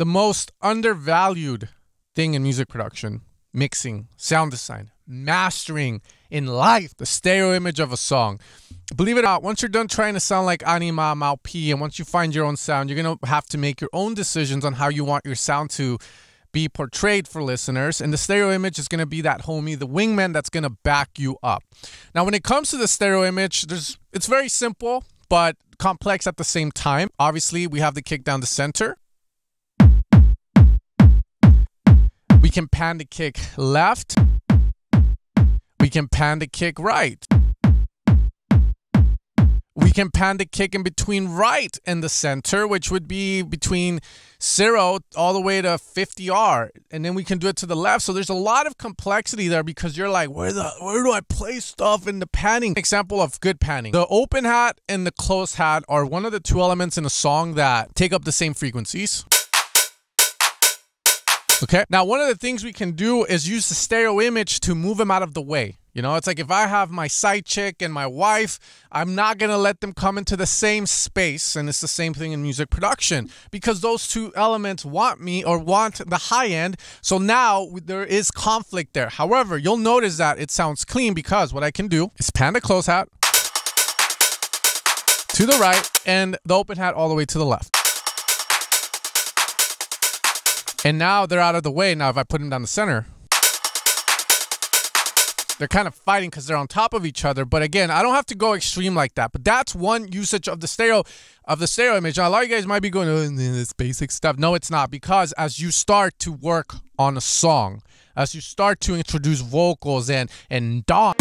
The most undervalued thing in music production, mixing, sound design, mastering in life, the stereo image of a song. Believe it or not, once you're done trying to sound like Anima, Maupi, and once you find your own sound, you're going to have to make your own decisions on how you want your sound to be portrayed for listeners. And the stereo image is going to be that homie, the wingman that's going to back you up. Now, when it comes to the stereo image, it's very simple, but complex at the same time. Obviously, we have the kick down the center. We can pan the kick left. We can pan the kick right. We can pan the kick in between right and the center, which would be between 0 all the way to 50R. And then we can do it to the left. So there's a lot of complexity there because you're like, where do I place stuff in the panning? Example of good panning. The open hat and the closed hat are one of the two elements in a song that take up the same frequencies. Okay. Now, one of the things we can do is use the stereo image to move them out of the way. You know, it's like if I have my side chick and my wife, I'm not going to let them come into the same space. And it's the same thing in music production because those two elements want me or want the high end. So now there is conflict there. However, you'll notice that it sounds clean because what I can do is pan the closed hat to the right and the open hat all the way to the left. And now they're out of the way. Now, if I put them down the center, they're kind of fighting because they're on top of each other. But again, I don't have to go extreme like that. But that's one usage of the stereo image. Now, a lot of you guys might be going, oh, this basic stuff. No, it's not. Because as you start to work on a song, as you start to introduce vocals and dance,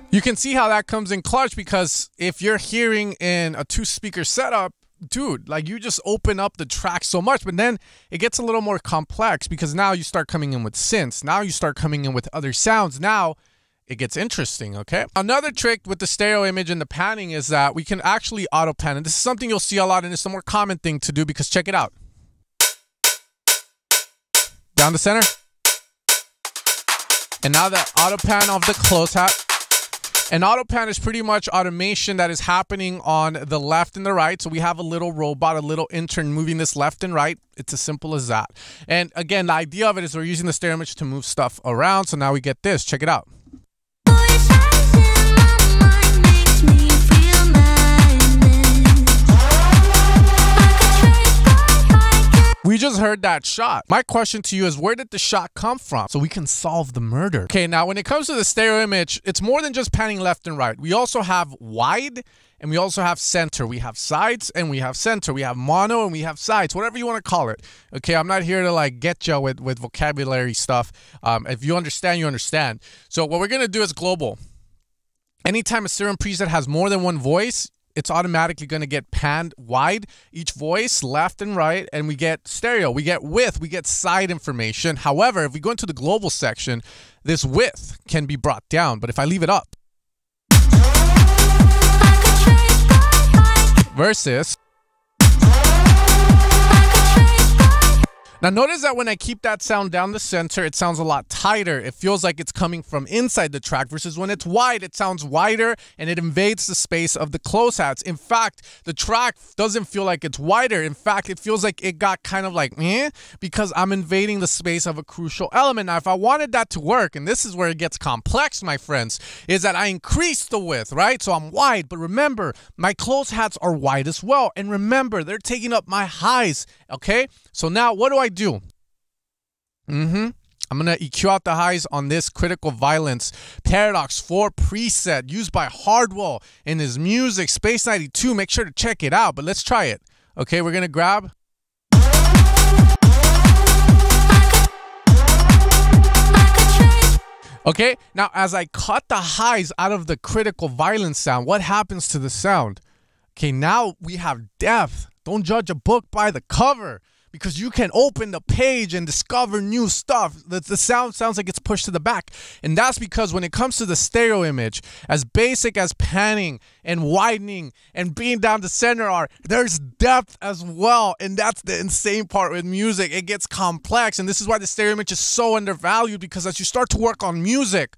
you can see how that comes in clutch because if you're hearing in a 2-speaker setup, dude, like you just open up the track so much, but then it gets a little more complex because now you start coming in with synths. Now you start coming in with other sounds. Now it gets interesting, okay? Another trick with the stereo image and the panning is that we can actually auto pan. And this is something you'll see a lot and it's a more common thing to do because check it out. Down the center. And now the auto pan of the close hat. An auto pan is pretty much automation that is happening on the left and the right. So we have a little robot, a little intern moving this left and right. It's as simple as that. And again, the idea of it is we're using the stereo image to move stuff around. So now we get this. Check it out. We just heard that shot. My question to you is, where did the shot come from? So we can solve the murder. Okay, now when it comes to the stereo image, it's more than just panning left and right. We also have wide and we also have center. We have sides and we have center. We have mono and we have sides, whatever you want to call it. Okay, I'm not here to like get you with vocabulary stuff. If you understand, you understand. So what we're going to do is global. Anytime a serum preset has more than one voice, it's automatically going to get panned wide, each voice, left and right, and we get stereo, we get width, we get side information. However, if we go into the global section, this width can be brought down, but if I leave it up, versus, now notice that when I keep that sound down the center, it sounds a lot tighter. It feels like it's coming from inside the track versus when it's wide, it sounds wider and it invades the space of the close hats. In fact, the track doesn't feel like it's wider. In fact, it feels like it got kind of like, because I'm invading the space of a crucial element. Now, if I wanted that to work, and this is where it gets complex, my friends, is that I increase the width, right? So I'm wide, but remember, my close hats are wide as well. And remember, they're taking up my highs, okay? So now what do I do? I'm going to EQ out the highs on this critical violence Paradox 4 preset used by Hardwell in his music, Space 92. Make sure to check it out, but let's try it. Okay, we're going to grab. Okay, now as I cut the highs out of the critical violence sound, what happens to the sound? Okay, now we have depth. Don't judge a book by the cover. Because you can open the page and discover new stuff. The sound sounds like it's pushed to the back. And that's because when it comes to the stereo image, as basic as panning and widening and being down the center are, there's depth as well. And that's the insane part with music. It gets complex. And this is why the stereo image is so undervalued, because as you start to work on music,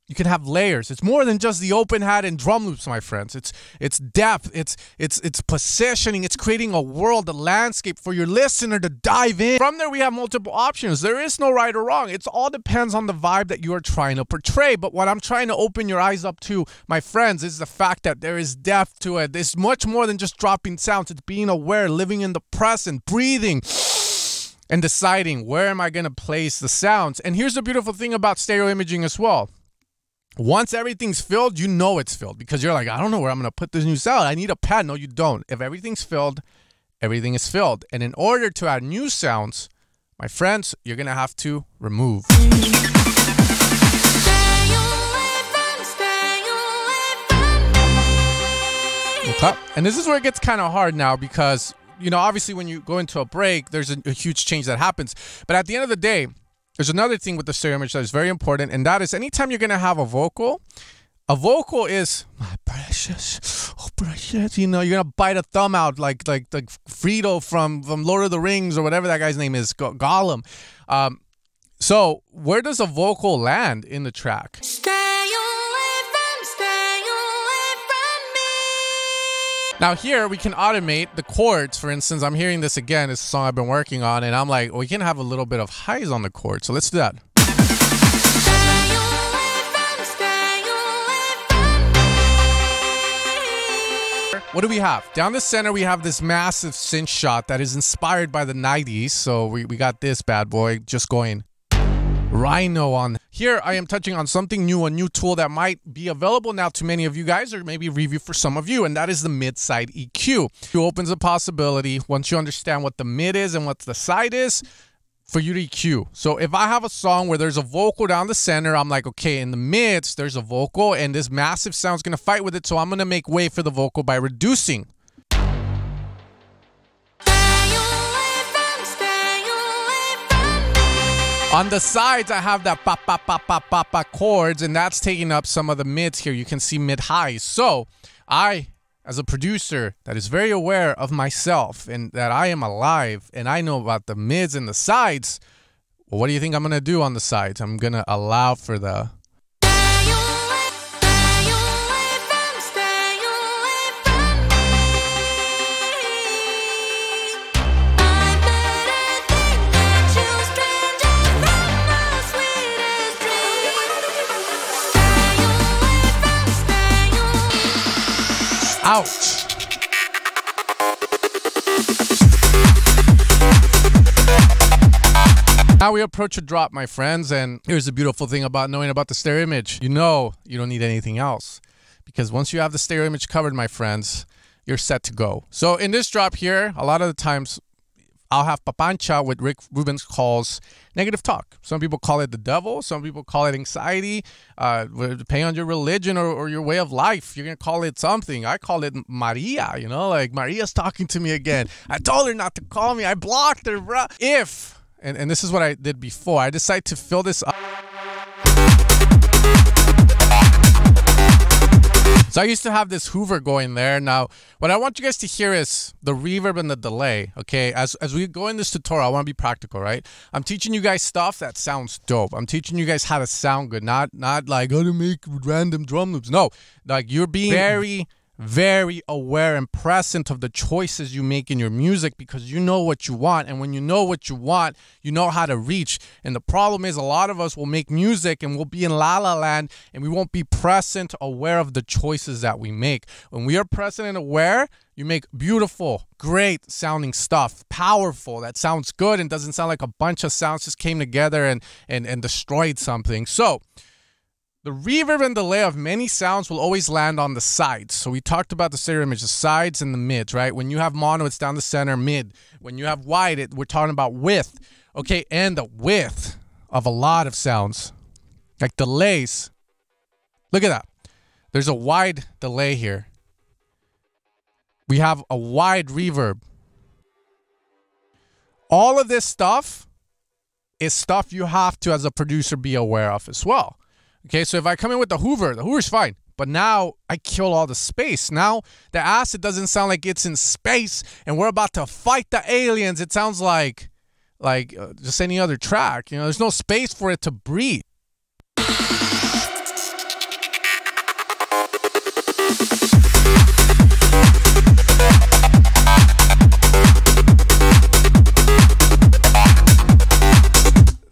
You can have layers. It's more than just the open hat and drum loops, my friends. It's depth. It's positioning. It's creating a world, a landscape for your listener to dive in. From there, we have multiple options. There is no right or wrong. It all depends on the vibe that you are trying to portray. But what I'm trying to open your eyes up to, my friends, is the fact that there is depth to it. It's much more than just dropping sounds. It's being aware, living in the present, breathing, and deciding where am I going to place the sounds. And here's the beautiful thing about stereo imaging as well. Once everything's filled, you know it's filled because you're like, I don't know where I'm going to put this new sound. I need a pad. No, you don't. If everything's filled, everything is filled. And in order to add new sounds, my friends, you're going to have to remove. Okay. And this is where it gets kind of hard now because, you know, obviously when you go into a break, there's a huge change that happens. But at the end of the day, there's another thing with the stereo image that is very important, and that is anytime you're going to have a vocal is, my precious, oh precious, you know, you're going to bite a thumb out like Frito from Lord of the Rings or whatever that guy's name is, Gollum. So where does a vocal land in the track? Now here we can automate the chords. For instance, I'm hearing this again. It's a song I've been working on, and I'm like, we can have a little bit of highs on the chord. So let's do that. What do we have? Down the center, we have this massive synth shot that is inspired by the 90s. So we got this bad boy just going Rhino on. Here I am touching on something new, a new tool that might be available now to many of you guys, or maybe review for some of you, and that is the mid-side EQ. It opens a possibility once you understand what the mid is and what the side is for you to EQ. So if I have a song where there's a vocal down the center, I'm like, okay, in the mids there's a vocal and this massive sound's gonna fight with it, so I'm gonna make way for the vocal by reducing. On the sides, I have that pop, pop, pop, pop, pop, pop chords, and that's taking up some of the mids here. You can see mid-highs. So I, as a producer that is very aware of myself and that I am alive and I know about the mids and the sides, well, what do you think I'm going to do on the sides? I'm going to allow for the... Ouch. Now we approach a drop, my friends, and here's the beautiful thing about knowing about the stereo image. You know you don't need anything else because once you have the stereo image covered, my friends, you're set to go. So in this drop here, a lot of the times I'll have papancha, what Rick Rubin calls negative talk. Some people call it the devil. Some people call it anxiety. Depending on your religion or your way of life, you're going to call it something. I call it Maria, you know, like Maria's talking to me again. I told her not to call me. I blocked her, bro. If, and this is what I did before, I decide to fill this up. So I used to have this Hoover going there. Now, what I want you guys to hear is the reverb and the delay, okay? As we go in this tutorial, I want to be practical, right? I'm teaching you guys stuff that sounds dope. I'm teaching you guys how to sound good, not like how to make random drum loops. No, like you're being very aware and present of the choices you make in your music because you know what you want. And when you know what you want, you know how to reach. And the problem is a lot of us will make music and we'll be in la la land and we won't be present, aware of the choices that we make. When we are present and aware, you make beautiful, great sounding stuff, powerful, that sounds good and doesn't sound like a bunch of sounds just came together and destroyed something. So the reverb and delay of many sounds will always land on the sides. So we talked about the stereo image, the sides and the mids, right? When you have mono, it's down the center, mid. When you have wide, we're talking about width. Okay, and the width of a lot of sounds, like delays. Look at that. There's a wide delay here. We have a wide reverb. All of this stuff is stuff you have to, as a producer, be aware of as well. Okay, so if I come in with the Hoover's fine. But now I kill all the space. Now the acid doesn't sound like it's in space and we're about to fight the aliens. It sounds like just any other track. You know, there's no space for it to breathe.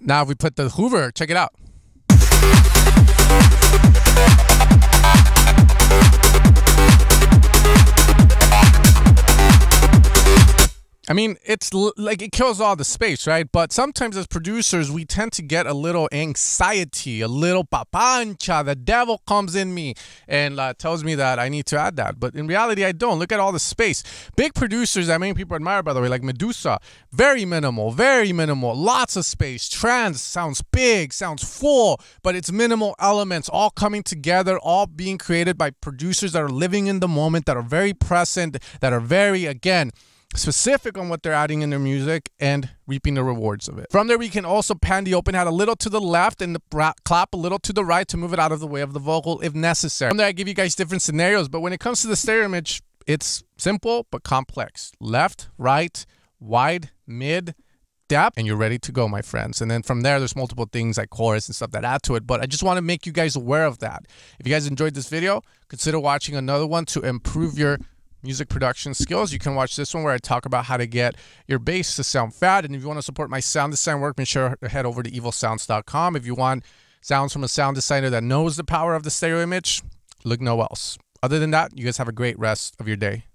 Now if we put the Hoover, check it out. I mean, it's like it kills all the space, right? But sometimes as producers, we tend to get a little anxiety, a little papancha. The devil comes in me and tells me that I need to add that. But in reality, I don't. Look at all the space. Big producers that many people admire, by the way, like Medusa, very minimal, lots of space. Trance sounds big, sounds full, but it's minimal elements all coming together, all being created by producers that are living in the moment, that are very present, that are very, again, specific on what they're adding in their music and reaping the rewards of it. From there, we can also pan the open hat a little to the left and the clap a little to the right to move it out of the way of the vocal if necessary. From there, I give you guys different scenarios, but when it comes to the stereo image, it's simple but complex. Left, right, wide, mid, depth, and you're ready to go, my friends. And then from there, there's multiple things like chorus and stuff that add to it, but I just want to make you guys aware of that. If you guys enjoyed this video, consider watching another one to improve your music production skills. You can watch this one where I talk about how to get your bass to sound fat. And if you want to support my sound design work, make sure to head over to evilsounds.com. If you want sounds from a sound designer that knows the power of the stereo image, look no else. Other than that, you guys have a great rest of your day.